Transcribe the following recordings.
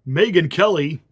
Megyn Kelly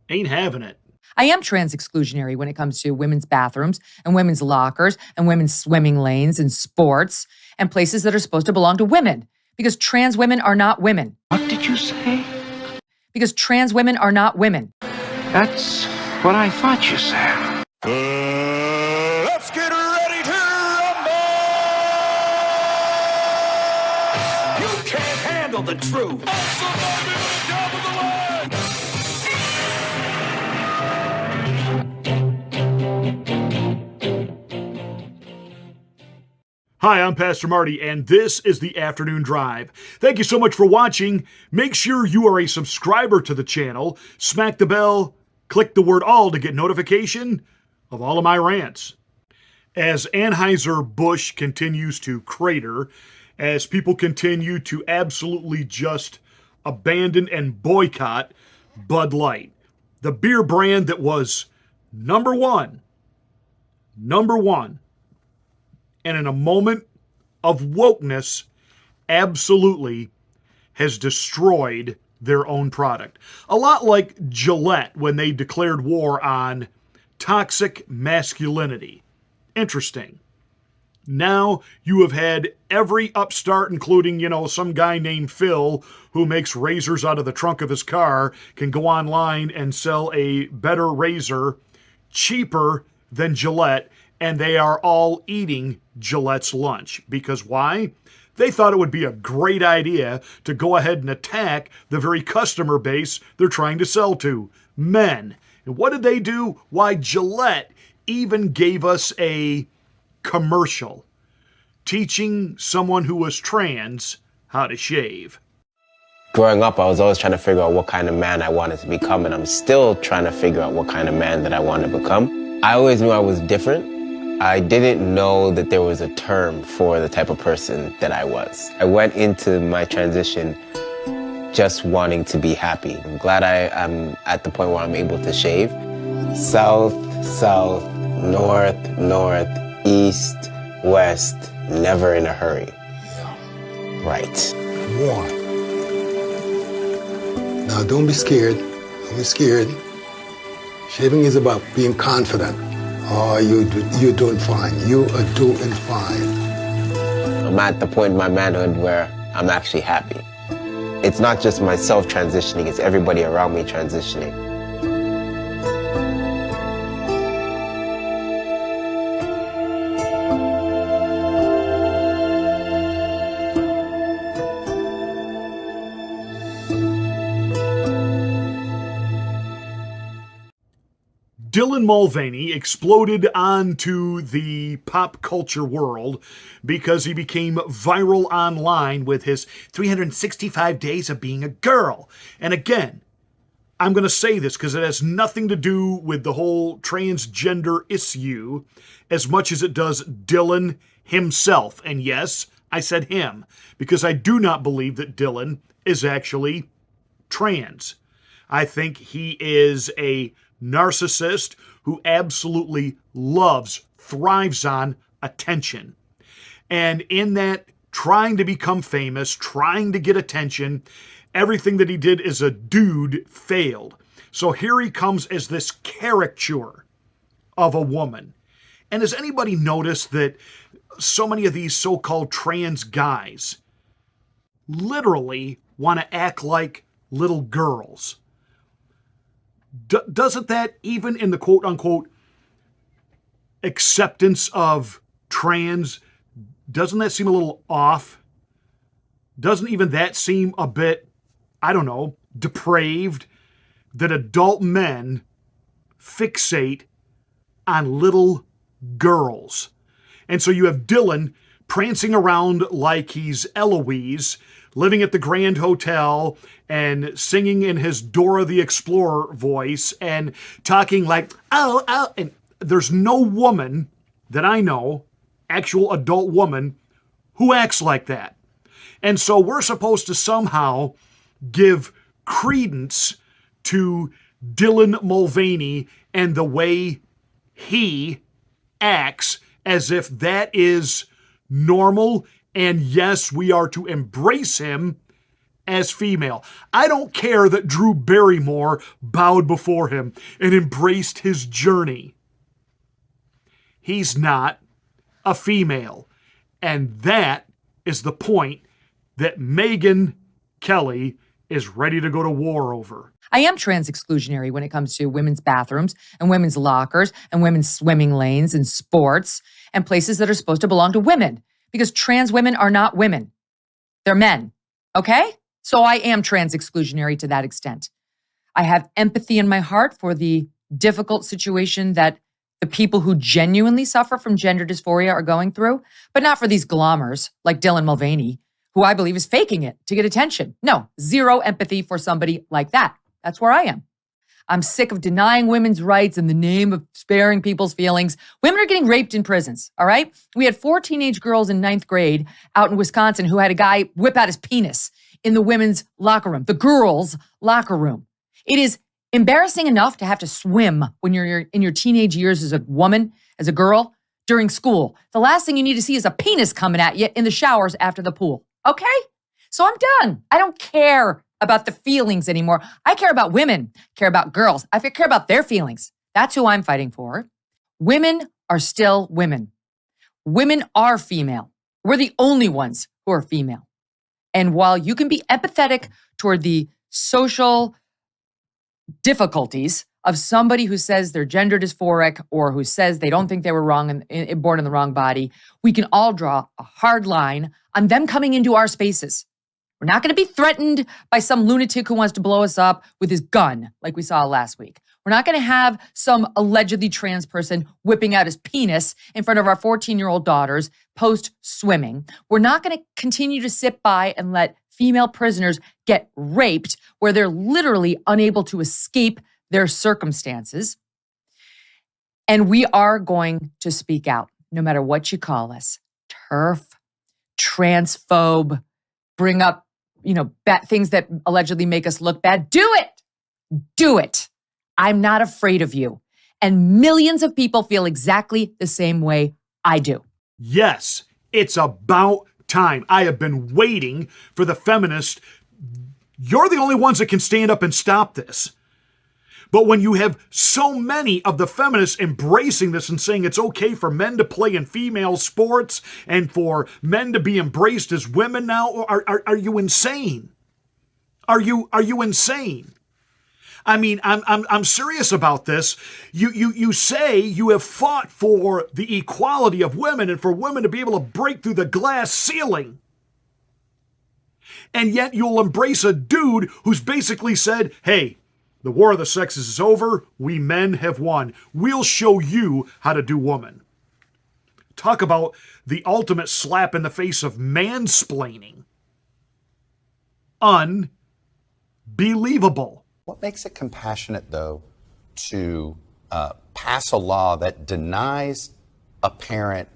ain't having it. I am trans exclusionary when it comes to women's bathrooms and women's lockers and women's swimming lanes and sports and places that are supposed to belong to women because trans women are not women. What did you say? Because trans women are not women. That's what I thought you said. Let's get ready to rumble! You can't handle the truth. Hi, I'm Pastor Marty, and this is the Afternoon Drive. Thank you so much for watching. Make sure you are a subscriber to the channel. Smack the bell, click the word all to get notification of all of my rants. As Anheuser-Busch continues to crater, as people continue to absolutely just abandon and boycott Bud Light, the beer brand that was number one, and in a moment of wokeness, absolutely has destroyed their own product. A lot like Gillette when they declared war on toxic masculinity. Interesting. Now you have had every upstart, including, some guy named Phil who makes razors out of the trunk of his car, can go online and sell a better razor cheaper than Gillette, and they are all eating Gillette's lunch. Because why? They thought it would be a great idea to go ahead and attack the very customer base they're trying to sell to, men. And what did they do? Why, Gillette even gave us a commercial teaching someone who was trans how to shave. Growing up, I was always trying to figure out what kind of man I wanted to become, and I'm still trying to figure out what kind of man that I want to become. I always knew I was different. I didn't know that there was a term for the type of person that I was. I went into my transition just wanting to be happy. I'm glad I'm at the point where I'm able to shave. South, south, north, north, east, west, never in a hurry. Right. One. Now don't be scared. Don't be scared. Shaving is about being confident. Oh, you're doing fine. You are doing fine. I'm at the point in my manhood where I'm actually happy. It's not just myself transitioning, it's everybody around me transitioning. Dylan Mulvaney exploded onto the pop culture world because he became viral online with his 365 days of being a girl. And again, I'm going to say this because it has nothing to do with the whole transgender issue as much as it does Dylan himself. And yes, I said him because I do not believe that Dylan is actually trans. I think he is a narcissist who absolutely thrives on attention. And in that trying to become famous, trying to get attention, everything that he did as a dude failed. So here he comes as this caricature of a woman. And has anybody noticed that so many of these so-called trans guys literally want to act like little girls? Doesn't that, even in the quote-unquote acceptance of trans, doesn't that seem a little off? Doesn't even that seem a bit, depraved? That adult men fixate on little girls. And so you have Dylan prancing around like he's Eloise, living at the Grand Hotel and singing in his Dora the Explorer voice and talking like, oh, and there's no woman that I know, actual adult woman, who acts like that. And so we're supposed to somehow give credence to Dylan Mulvaney and the way he acts as if that is normal, and yes, we are to embrace him as female. I don't care that Drew Barrymore bowed before him and embraced his journey. He's not a female. And that is the point that Megyn Kelly is ready to go to war over. I am trans exclusionary when it comes to women's bathrooms and women's lockers and women's swimming lanes and sports and places that are supposed to belong to women, because trans women are not women. They're men. Okay? So I am trans exclusionary to that extent. I have empathy in my heart for the difficult situation that the people who genuinely suffer from gender dysphoria are going through, but not for these glommers like Dylan Mulvaney, who I believe is faking it to get attention. No, zero empathy for somebody like that. That's where I am. I'm sick of denying women's rights in the name of sparing people's feelings. Women are getting raped in prisons, all right? We had 4 teenage girls in 9th grade out in Wisconsin who had a guy whip out his penis in the women's locker room, the girls' locker room. It is embarrassing enough to have to swim when you're in your teenage years as a woman, as a girl, during school. The last thing you need to see is a penis coming at you in the showers after the pool, okay? So I'm done. I don't care about the feelings anymore. I care about women, care about girls. I care about their feelings. That's who I'm fighting for. Women are still women. Women are female. We're the only ones who are female. And while you can be empathetic toward the social difficulties of somebody who says they're gender dysphoric or who says they don't think they were wrong and born in the wrong body, we can all draw a hard line on them coming into our spaces. We're not going to be threatened by some lunatic who wants to blow us up with his gun, like we saw last week. We're not going to have some allegedly trans person whipping out his penis in front of our 14-year-old daughters post-swimming. We're not going to continue to sit by and let female prisoners get raped where they're literally unable to escape their circumstances. And we are going to speak out, no matter what you call us. TERF, transphobe, bring up things that allegedly make us look bad. Do it. Do it. I'm not afraid of you. And millions of people feel exactly the same way I do. Yes, it's about time. I have been waiting for the feminists. You're the only ones that can stand up and stop this. But when you have so many of the feminists embracing this and saying it's okay for men to play in female sports and for men to be embraced as women now, are you insane? Are you insane? I mean, I'm serious about this. You say you have fought for the equality of women and for women to be able to break through the glass ceiling. And yet you'll embrace a dude who's basically said, hey, the war of the sexes is over. We men have won. We'll show you how to do woman. Talk about the ultimate slap in the face of mansplaining. Unbelievable. What makes it compassionate, though, to pass a law that denies a parent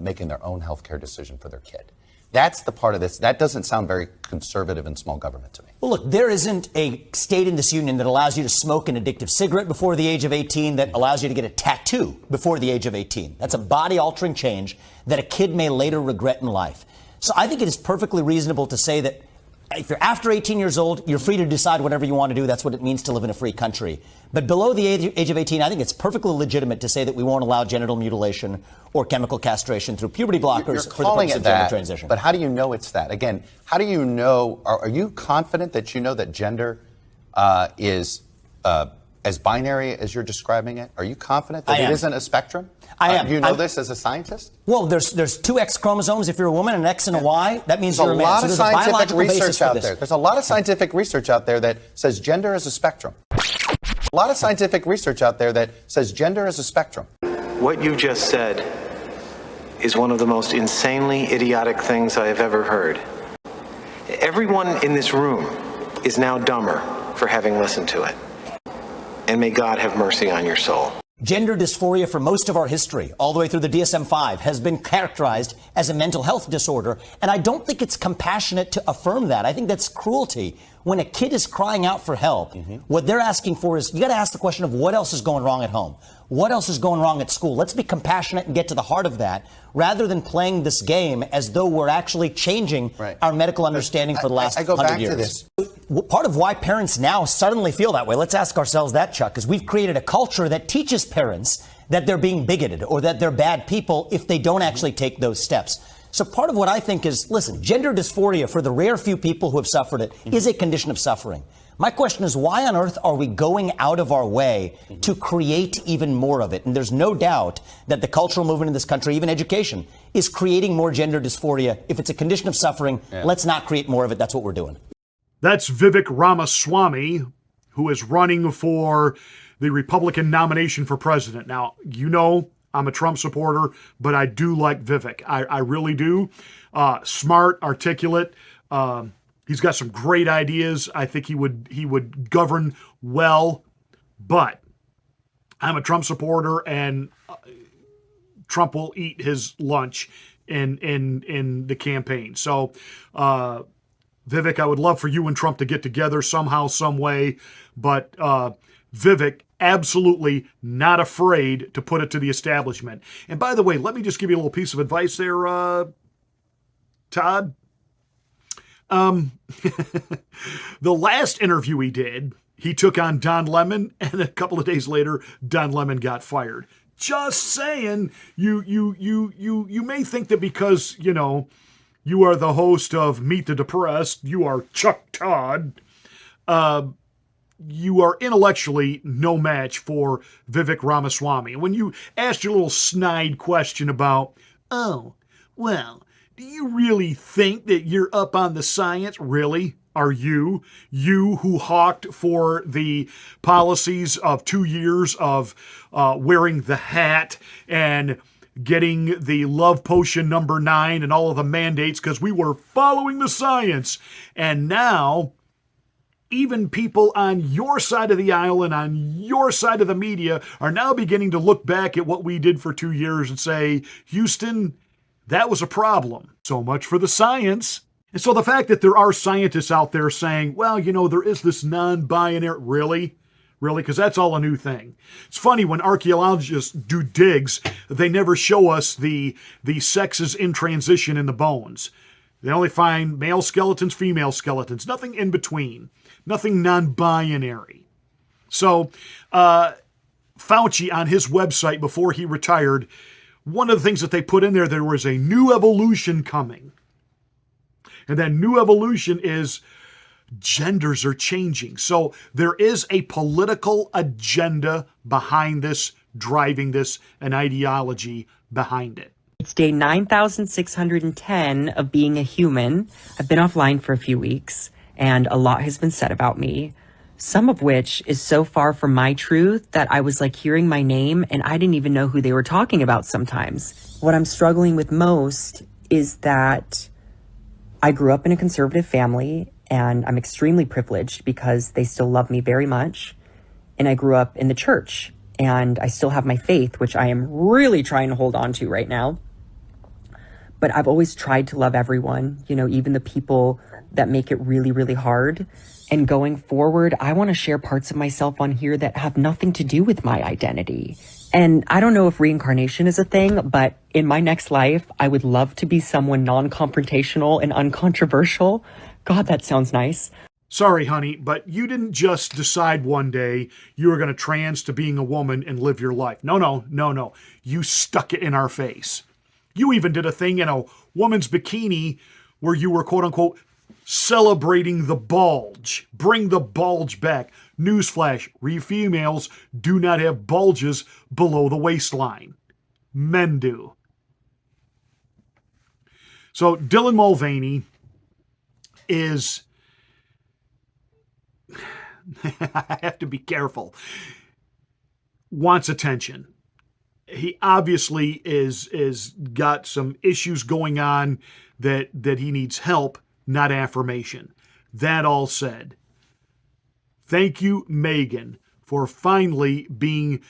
making their own healthcare decision for their kid? That's the part of this. That doesn't sound very conservative and small government to me. Well, look, there isn't a state in this union that allows you to smoke an addictive cigarette before the age of 18, that allows you to get a tattoo before the age of 18. That's a body-altering change that a kid may later regret in life. So I think it is perfectly reasonable to say that if you're after 18 years old, you're free to decide whatever you want to do. That's what it means to live in a free country. But below the age of 18, I think it's perfectly legitimate to say that we won't allow genital mutilation or chemical castration through puberty blockers for the purpose of gender transition. But how do you know it's that? Again, how do you know, are you confident that you know that gender is as binary as you're describing it? Are you confident that it isn't a spectrum? I am. Do you know this as a scientist? Well, there's 2 X chromosomes if you're a woman, an X and a Y. That means There's you're a a man. lot So of there's a scientific biological basis research for out this. there. There's a lot of scientific research out there that says gender is a spectrum. A lot of scientific research out there that says gender is a spectrum. What you just said is one of the most insanely idiotic things I have ever heard. Everyone in this room is now dumber for having listened to it. And may God have mercy on your soul. Gender dysphoria for most of our history, all the way through the DSM-5, has been characterized as a mental health disorder. And I don't think it's compassionate to affirm that. I think that's cruelty. When a kid is crying out for help, what they're asking for is, you got to ask the question of what else is going wrong at home? What else is going wrong at school? Let's be compassionate and get to the heart of that, rather than playing this game as though we're actually changing our medical understanding for the last 100 years. I go back to this. Part of why parents now suddenly feel that way, let's ask ourselves that, Chuck, is we've created a culture that teaches parents that they're being bigoted or that they're bad people if they don't actually take those steps. So part of what I think is, listen, gender dysphoria, for the rare few people who have suffered it, is a condition of suffering. My question is, why on earth are we going out of our way to create even more of it? And there's no doubt that the cultural movement in this country, even education, is creating more gender dysphoria. If it's a condition of suffering, let's not create more of it. That's what we're doing. That's Vivek Ramaswamy, who is running for the Republican nomination for president. Now, you know I'm a Trump supporter, but I do like Vivek. I really do. Smart, articulate. He's got some great ideas. I think he would govern well, but I'm a Trump supporter, and Trump will eat his lunch in the campaign. So, Vivek, I would love for you and Trump to get together somehow, some way, but Vivek absolutely not afraid to put it to the establishment. And by the way, let me just give you a little piece of advice there, Todd. The last interview he did, he took on Don Lemon, and a couple of days later, Don Lemon got fired. Just saying, you may think that because, you are the host of Meet the Depressed, you are Chuck Todd, you are intellectually no match for Vivek Ramaswamy. And when you asked your little snide question about, do you really think that you're up on the science? Really? Are you? You who hawked for the policies of 2 years of wearing the hat and getting the love potion number 9 and all of the mandates because we were following the science. And now, even people on your side of the aisle and on your side of the media are now beginning to look back at what we did for 2 years and say, Houston, that was a problem. So much for the science. And so the fact that there are scientists out there saying, there is this non-binary, really? Because that's all a new thing. It's funny, when archaeologists do digs, they never show us the sexes in transition in the bones. They only find male skeletons, female skeletons, nothing in between, nothing non-binary. So Fauci, on his website before he retired, one of the things that they put in there was a new evolution coming. And that new evolution is genders are changing. So there is a political agenda behind this, driving this, an ideology behind it. It's day 9,610 of being a human. I've been offline for a few weeks, and a lot has been said about me, some of which is so far from my truth that I was like hearing my name and I didn't even know who they were talking about sometimes. What I'm struggling with most is that I grew up in a conservative family, and I'm extremely privileged because they still love me very much. And I grew up in the church, and I still have my faith, which I am really trying to hold on to right now. But I've always tried to love everyone, even the people that make it really, really hard. And going forward, I want to share parts of myself on here that have nothing to do with my identity. And I don't know if reincarnation is a thing, but in my next life, I would love to be someone non-confrontational and uncontroversial. God, that sounds nice. Sorry, honey, but you didn't just decide one day you were going to trans to being a woman and live your life. No. You stuck it in our face. You even did a thing in a woman's bikini where you were, quote unquote, celebrating the bulge. Bring the bulge back. Newsflash, we females do not have bulges below the waistline. Men do. So Dylan Mulvaney is, I have to be careful, wants attention. He obviously is got some issues going on that he needs help, not affirmation. That all said, thank you, Megyn, for finally being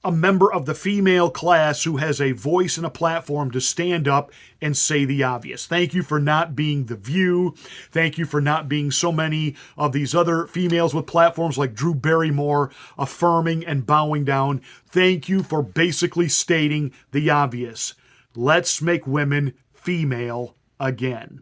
a member of the female class who has a voice and a platform to stand up and say the obvious. Thank you for not being The View. Thank you for not being so many of these other females with platforms like Drew Barrymore affirming and bowing down. Thank you for basically stating the obvious. Let's make women female again.